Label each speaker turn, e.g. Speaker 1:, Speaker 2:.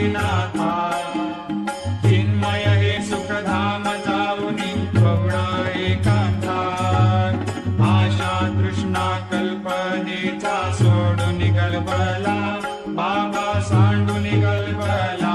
Speaker 1: नाथा चिन्मय हे सुखधाम जाऊनी गौडा एकांता आशा तृष्णा कल्पनेचा सोडून गलबला बाबा सांडून गलबला